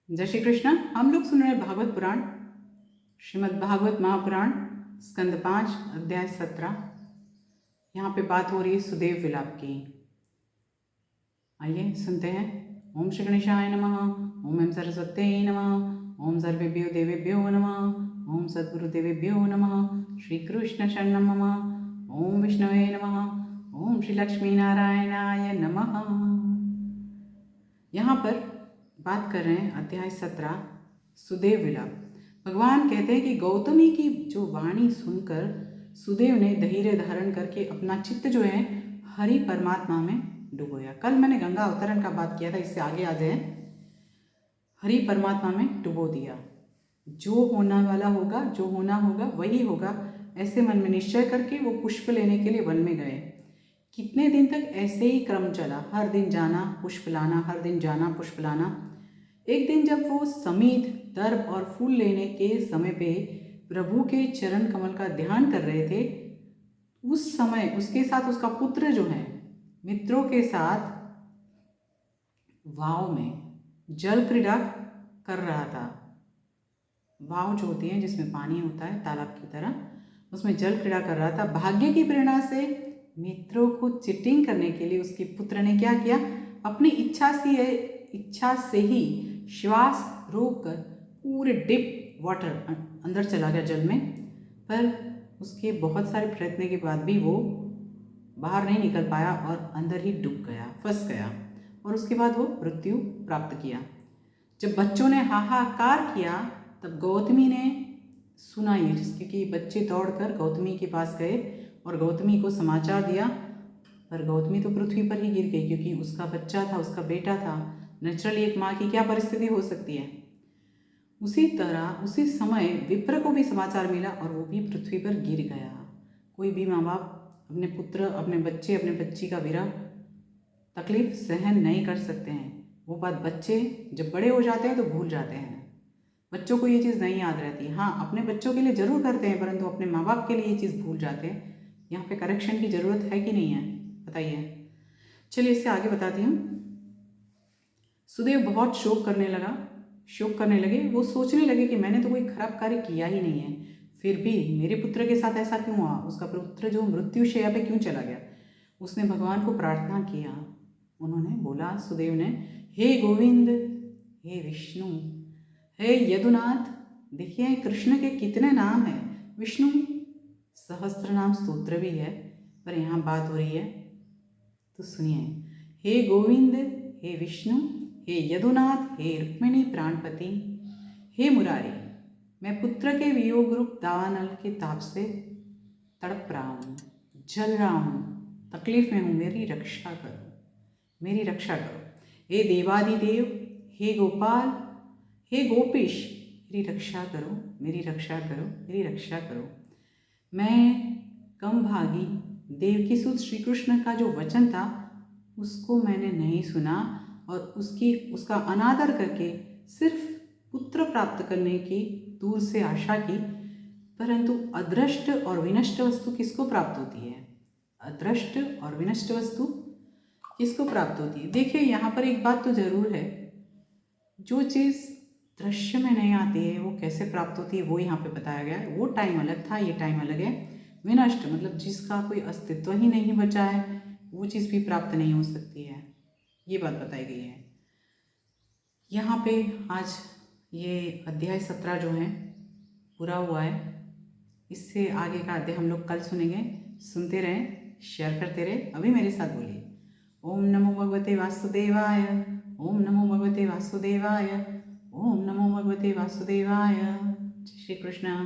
जय श्री कृष्ण। हम लोग सुन रहे हैं भागवत पुराण, श्रीमद् भागवत महापुराण, स्कंद 5, अध्याय 17। यहाँ पे बात हो रही है सुदेव विलाप की। आइए सुनते हैं। ओम श्री गणेशाय नमः। ओम एम सरस्वत्यै नमः। ओम सर्वेभ्यो देवेभ्यो नमः। ओम सद्गुरु देवेभ्यो नमः। श्री कृष्ण शरणं मम। ओम विष्णवे नमः। ओम श्री लक्ष्मी नारायणाय नमः। यहाँ पर बात कर रहे हैं अध्याय 17, सुदेव विलाप। भगवान कहते हैं कि गौतमी की जो वाणी सुनकर सुदेव ने धैर्य धारण करके अपना चित्त जो है हरि परमात्मा में डुबोया। कल मैंने गंगा अवतरण का बात किया था, इससे आगे आ जाए। हरि परमात्मा में डुबो दिया। जो होने वाला होगा, जो होना होगा वही होगा, ऐसे मन में निश्चय करके वो पुष्प लेने के लिए वन में गए। कितने दिन तक ऐसे ही क्रम चला, हर दिन जाना पुष्प लाना, हर दिन जाना पुष्प लाना। एक दिन जब वो समीध, दर्भ और फूल लेने के समय पे प्रभु के चरण कमल का ध्यान कर रहे थे, उस समय उसके साथ उसका पुत्र जो है मित्रों के साथ वाव में जल क्रीड़ा कर रहा था। वाव जो होती है जिसमें पानी होता है तालाब की तरह, उसमें जल क्रीड़ा कर रहा था। भाग्य की प्रेरणा से मित्रों को चीटिंग करने के लिए उसके पुत्र ने क्या किया, अपनी इच्छा से ही श्वास रोककर पूरे डिप वाटर अंदर चला गया जल में। पर उसके बहुत सारे प्रयत्न के बाद भी वो बाहर नहीं निकल पाया और अंदर ही डूब गया, फंस गया, और उसके बाद वो मृत्यु प्राप्त किया। जब बच्चों ने हाहाकार किया तब गौतमी ने सुना ये, क्योंकि बच्चे दौड़कर गौतमी के पास गए और गौतमी को समाचार दिया। पर गौतमी तो पृथ्वी पर ही गिर गई, क्योंकि उसका बच्चा था, उसका बेटा था। नेचुरली एक माँ की क्या परिस्थिति हो सकती है। उसी तरह उसी समय विप्र को भी समाचार मिला और वो भी पृथ्वी पर गिर गया। कोई भी माँ बाप अपने पुत्र, अपने बच्चे, अपने बच्ची का विरह तकलीफ सहन नहीं कर सकते हैं। वो बात बच्चे जब बड़े हो जाते हैं तो भूल जाते हैं। बच्चों को ये चीज़ नहीं याद रहती। हाँ, अपने बच्चों के लिए ज़रूर करते हैं, परंतु अपने माँ बाप के लिए ये चीज़ भूल जाते हैं। यहाँ पे करेक्शन की ज़रूरत है कि नहीं है, बताइए। चलिए इससे आगे बताती हूँ। सुदेव बहुत शोक करने लगे। वो सोचने लगे कि मैंने तो कोई खराब कार्य किया ही नहीं है, फिर भी मेरे पुत्र के साथ ऐसा क्यों हुआ। उसका पुत्र जो मृत्यु शैया पे क्यों चला गया। उसने भगवान को प्रार्थना किया। उन्होंने बोला, सुदेव ने, हे गोविंद, हे विष्णु, हे यदुनाथ। देखिए कृष्ण के कितने नाम हैं। विष्णु सहस्त्र नाम स्तोत्र भी है, पर यहाँ बात हो रही है तो सुनिए। हे गोविंद, हे विष्णु, हे यदुनाथ, हे रुक्मिणी प्राणपति, हे मुरारी, मैं पुत्र के वियोग रूप दावानल के ताप से तड़प रहा हूँ, जल रहा हूँ, तकलीफ में हूँ, मेरी रक्षा करो, मेरी रक्षा करो। हे देवादिदेव, हे गोपाल, हे गोपीश, मेरी रक्षा करो, मेरी रक्षा करो, मेरी रक्षा करो। मैं कम भागी देवकीसुत श्री कृष्ण का जो वचन था उसको मैंने नहीं सुना और उसका अनादर करके सिर्फ पुत्र प्राप्त करने की दूर से आशा की। परंतु अदृष्ट और विनष्ट वस्तु किसको प्राप्त होती है। अदृष्ट और विनष्ट वस्तु किसको प्राप्त होती है। देखिए यहाँ पर एक बात तो जरूर है, जो चीज़ दृश्य में नहीं आती है वो कैसे प्राप्त होती है वो यहाँ पे बताया गया है। वो टाइम अलग था, ये टाइम अलग है। विनष्ट मतलब जिसका कोई अस्तित्व ही नहीं बचा है, वो चीज़ भी प्राप्त नहीं हो सकती है, ये बात बताई गई है यहाँ पे। आज ये अध्याय 17 जो है पूरा हुआ है। इससे आगे का अध्याय हम लोग कल सुनेंगे। सुनते रहें, शेयर करते रहे। अभी मेरे साथ बोलिए, ओम नमो भगवते वासुदेवाय, ओम नमो भगवते वासुदेवाय, ओम नमो भगवते वासुदेवाय। जय श्री कृष्ण।